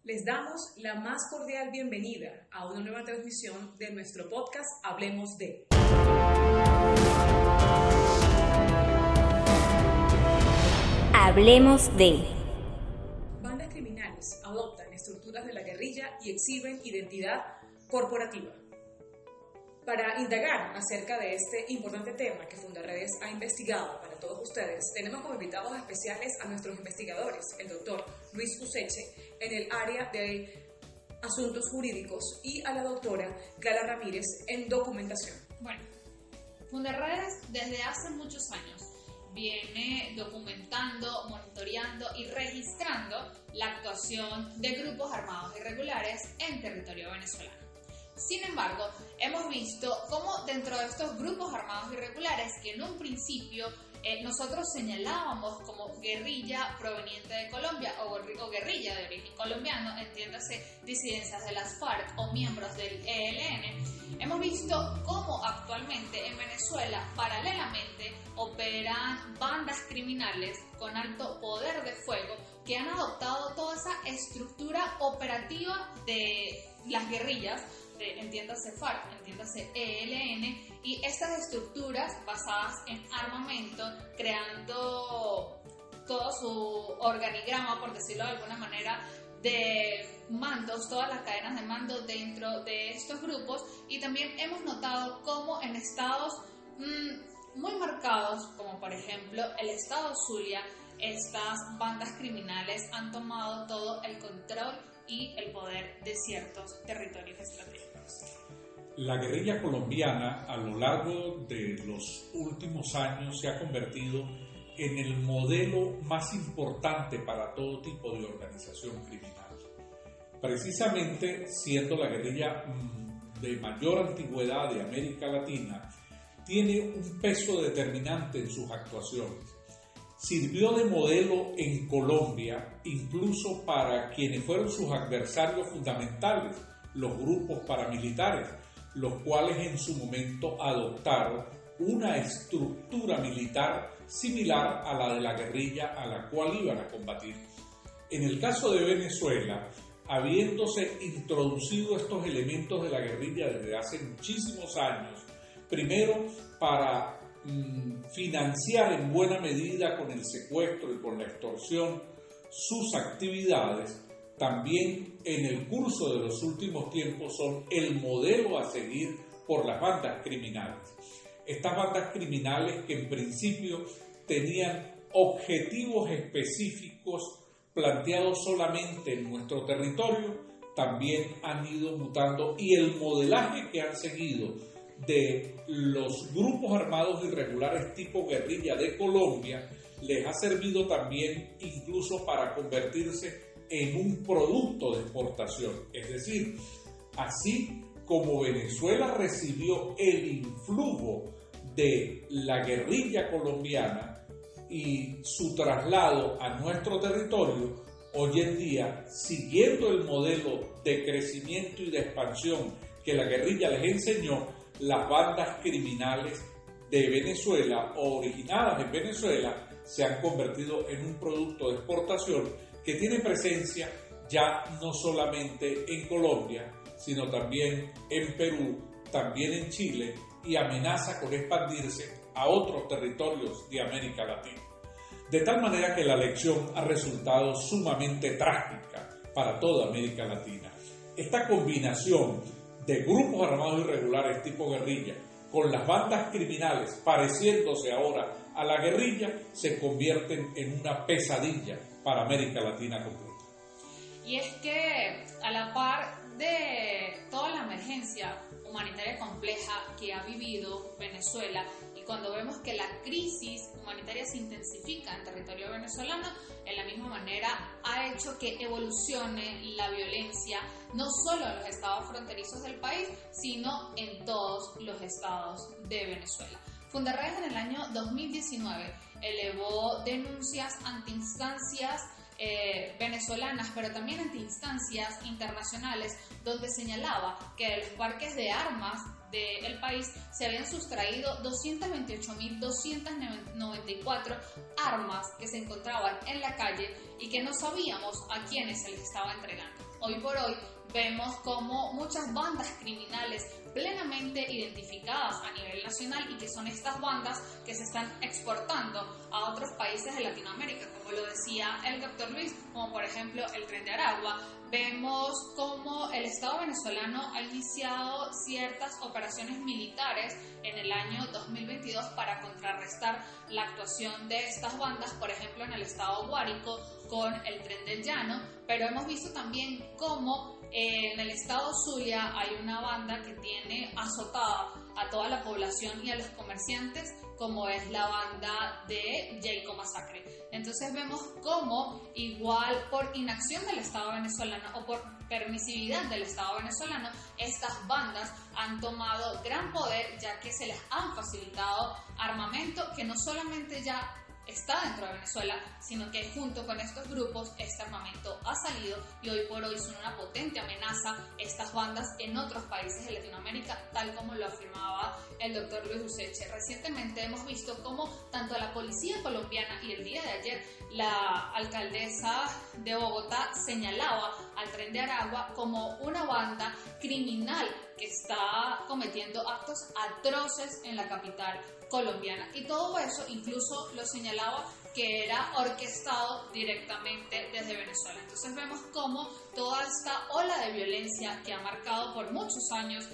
Les damos la más cordial bienvenida a una nueva transmisión de nuestro podcast Hablemos de. Hablemos de. Bandas criminales adoptan estructuras de la guerrilla y exhiben identidad corporativa. Para indagar acerca de este importante tema que Fundaredes ha investigado para todos ustedes, tenemos como invitados especiales a nuestros investigadores, el doctor Luis Useche, en el área de asuntos jurídicos, y a la doctora Clara Ramírez en documentación. Bueno, Fundaredes desde hace muchos años viene documentando, monitoreando y registrando la actuación de grupos armados irregulares en territorio venezolano. Sin embargo, hemos visto cómo dentro de estos grupos armados irregulares, que en un principio nosotros señalábamos como guerrilla proveniente de Colombia o guerrilla de origen colombiano, entiéndase disidencias de las FARC o miembros del ELN, hemos visto cómo actualmente en Venezuela paralelamente operan bandas criminales con alto poder de fuego que han adoptado toda esa estructura operativa de las guerrillas, entiéndase FARC, entiéndase ELN, y estas estructuras basadas en armamento, creando todo su organigrama, por decirlo de alguna manera, de mandos, todas las cadenas de mando dentro de estos grupos. Y también hemos notado cómo en estados muy marcados, como por ejemplo el estado Zulia, estas bandas criminales han tomado todo el control y el poder de ciertos territorios estratégicos. La guerrilla colombiana a lo largo de los últimos años se ha convertido en el modelo más importante para todo tipo de organización criminal. Precisamente siendo la guerrilla de mayor antigüedad de América Latina, tiene un peso determinante en sus actuaciones. Sirvió de modelo en Colombia, incluso para quienes fueron sus adversarios fundamentales, los grupos paramilitares, los cuales en su momento adoptaron una estructura militar similar a la de la guerrilla a la cual iban a combatir. En el caso de Venezuela, habiéndose introducido estos elementos de la guerrilla desde hace muchísimos años, primero para financiar en buena medida con el secuestro y con la extorsión sus actividades, también en el curso de los últimos tiempos son el modelo a seguir por las bandas criminales. Estas bandas criminales que en principio tenían objetivos específicos planteados solamente en nuestro territorio, también han ido mutando, y el modelaje que han seguido de los grupos armados irregulares tipo guerrilla de Colombia les ha servido también incluso para convertirse en un producto de exportación. Es decir, así como Venezuela recibió el influjo de la guerrilla colombiana y su traslado a nuestro territorio, hoy en día, siguiendo el modelo de crecimiento y de expansión que la guerrilla les enseñó, las bandas criminales de Venezuela o originadas en Venezuela se han convertido en un producto de exportación que tiene presencia ya no solamente en Colombia, sino también en Perú, también en Chile, y amenaza con expandirse a otros territorios de América Latina. De tal manera que la lección ha resultado sumamente trágica para toda América Latina. Esta combinación de grupos armados irregulares tipo guerrilla con las bandas criminales pareciéndose ahora a la guerrilla se convierten en una pesadilla para América Latina completa. Y es que a la par de toda la emergencia humanitaria compleja que ha vivido Venezuela, y cuando vemos que la crisis humanitaria se intensifica en territorio venezolano, en la misma manera ha hecho que evolucione la violencia no solo en los estados fronterizos del país, sino en todos los estados de Venezuela. Fundaredes en el año 2019 elevó denuncias ante instancias venezolanas, pero también ante instancias internacionales, donde señalaba que de los parques de armas del país se habían sustraído 228.294 armas que se encontraban en la calle y que no sabíamos a quiénes se les estaba entregando. hoy por hoy vemos como muchas bandas criminales plenamente identificadas a nivel nacional y que son estas bandas que se están exportando a otros países de Latinoamérica, como lo decía el doctor Luis, como por ejemplo el Tren de Aragua. Vemos como el Estado venezolano ha iniciado ciertas operaciones militares en el año 2022 para contrarrestar la actuación de estas bandas, por ejemplo en el estado Guárico con el Tren del Llano, pero hemos visto también cómo en el estado Zulia hay una banda que tiene azotada a toda la población y a los comerciantes, como es la banda de Jayco Masacre. Entonces vemos cómo igual por inacción del Estado venezolano o por permisividad del Estado venezolano, estas bandas han tomado gran poder, ya que se les han facilitado armamento que no solamente ya está dentro de Venezuela, sino que junto con estos grupos este armamento ha salido y hoy por hoy son una potente amenaza estas bandas en otros países de Latinoamérica, tal como lo afirmaba el doctor Luis Useche. Recientemente hemos visto cómo tanto la policía colombiana y el día de ayer la alcaldesa de Bogotá señalaba al Tren de Aragua como una banda criminal que está cometiendo actos atroces en la capital colombiana, y todo eso incluso lo señalaba que era orquestado directamente desde Venezuela. Entonces vemos cómo toda esta ola de violencia que ha marcado por muchos años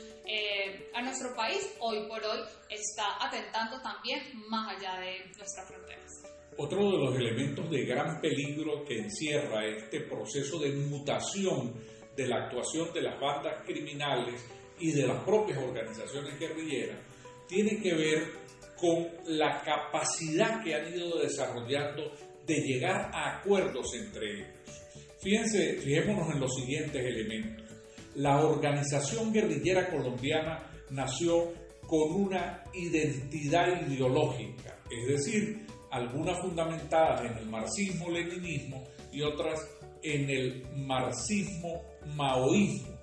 a nuestro país, hoy por hoy está atentando también más allá de nuestras fronteras. Otro de los elementos de gran peligro que encierra este proceso de mutación de la actuación de las bandas criminales y de las propias organizaciones guerrilleras tiene que ver con la capacidad que han ido desarrollando de llegar a acuerdos entre ellos. Fijémonos en los siguientes elementos. La organización guerrillera colombiana nació con una identidad ideológica, es decir, algunas fundamentadas en el marxismo-leninismo y otras en el marxismo-maoísmo,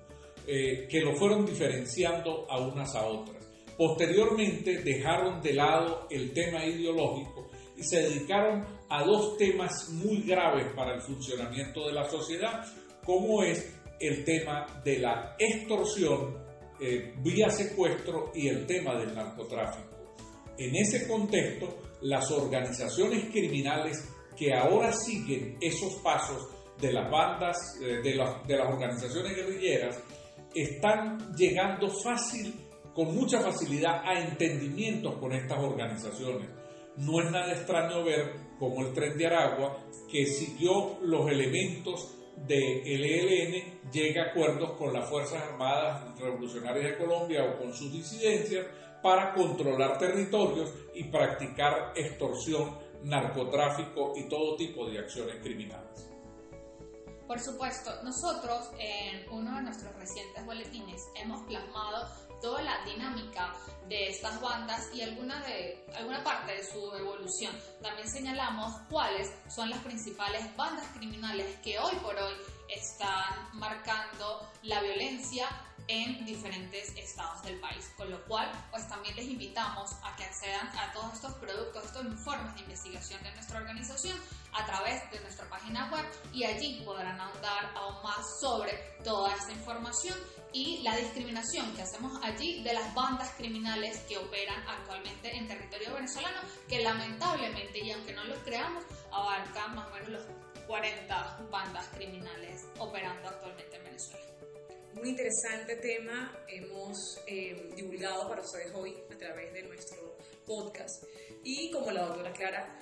que lo fueron diferenciando a unas a otras. Posteriormente dejaron de lado el tema ideológico y se dedicaron a dos temas muy graves para el funcionamiento de la sociedad, como es el tema de la extorsión vía secuestro y el tema del narcotráfico. En ese contexto, las organizaciones criminales que ahora siguen esos pasos de las bandas, de las organizaciones guerrilleras, están llegando con mucha facilidad a entendimientos con estas organizaciones. No es nada extraño ver cómo el Tren de Aragua, que siguió los elementos del ELN, llega a acuerdos con las Fuerzas Armadas Revolucionarias de Colombia o con sus disidencias para controlar territorios y practicar extorsión, narcotráfico y todo tipo de acciones criminales. Por supuesto, nosotros en uno de nuestros recientes boletines hemos plasmado toda la dinámica de estas bandas y alguna parte de su evolución. También señalamos cuáles son las principales bandas criminales que hoy por hoy están marcando la violencia en diferentes estados del país, con lo cual pues también les invitamos a que accedan a todos estos productos, estos informes de investigación de nuestra organización a través de nuestra página web, y allí podrán ahondar aún más sobre toda esta información y la discriminación que hacemos allí de las bandas criminales que operan actualmente en territorio venezolano, que lamentablemente, y aunque no lo creamos, abarcan más o menos los 40 bandas criminales operando actualmente en Venezuela. Un interesante tema hemos divulgado para ustedes hoy a través de nuestro podcast, y como la doctora Clara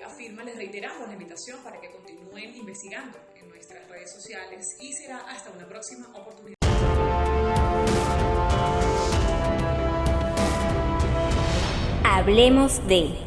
afirma, les reiteramos la invitación para que continúen investigando en nuestras redes sociales, y será hasta una próxima oportunidad. Hablemos de